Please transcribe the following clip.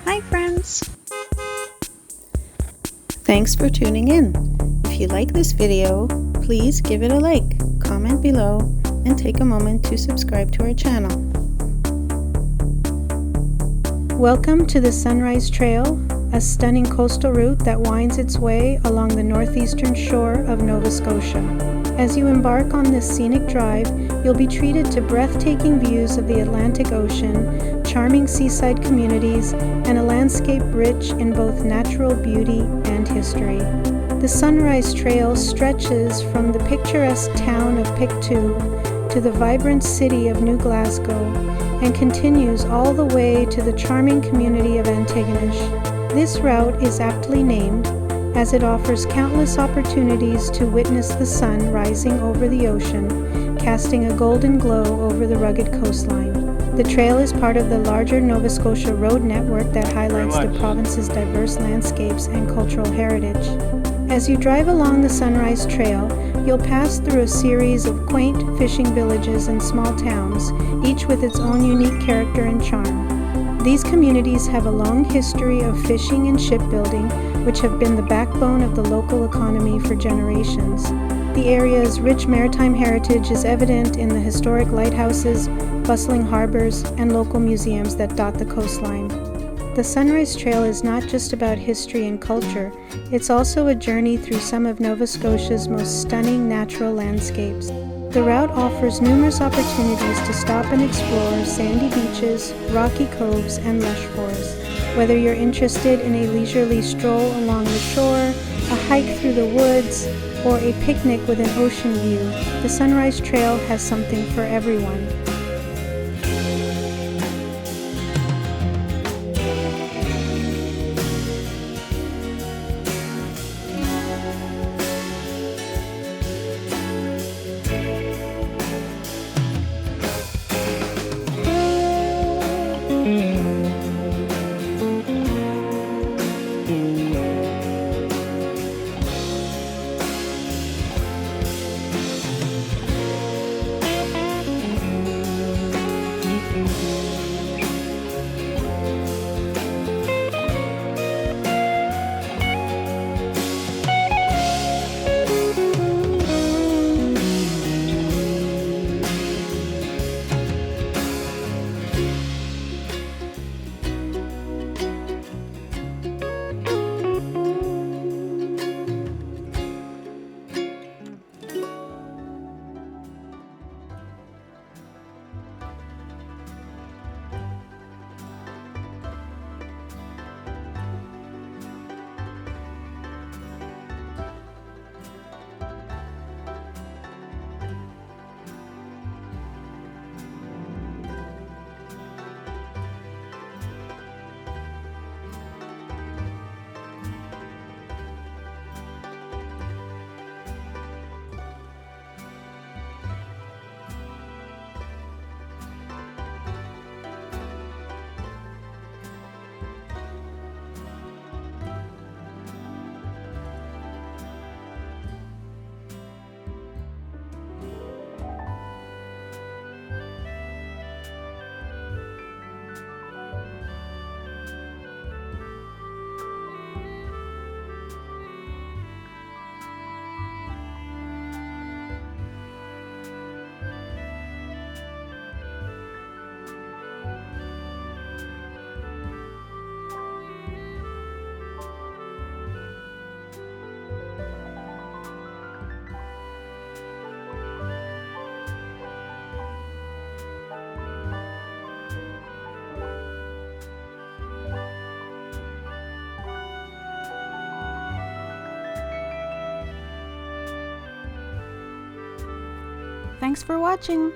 Hi friends! Thanks for tuning in. If you like this video, please give it a like, comment below, and take a moment to subscribe to our channel. Welcome to the Sunrise Trail, a stunning coastal route that winds its way along the northeastern shore of Nova Scotia. As you embark on this scenic drive, you'll be treated to breathtaking views of the Atlantic Ocean, charming seaside communities, and a landscape rich in both natural beauty and history. The Sunrise Trail stretches from the picturesque town of Pictou to the vibrant city of New Glasgow and continues all the way to the charming community of Antigonish. This route is aptly named as it offers countless opportunities to witness the sun rising over the ocean, casting a golden glow over the rugged coastline. The trail is part of the larger Nova Scotia road network that highlights the province's diverse landscapes and cultural heritage. As you drive along the Sunrise Trail, you'll pass through a series of quaint fishing villages and small towns, each with its own unique character and charm. These communities have a long history of fishing and shipbuilding, which have been the backbone of the local economy for generations. The area's rich maritime heritage is evident in the historic lighthouses, bustling harbors, and local museums that dot the coastline. The Sunrise Trail is not just about history and culture, it's also a journey through some of Nova Scotia's most stunning natural landscapes. The route offers numerous opportunities to stop and explore sandy beaches, rocky coves, and lush forests. Whether you're interested in a leisurely stroll along the shore, a hike through the woods, or a picnic with an ocean view, the Sunrise Trail has something for everyone. Thanks for watching!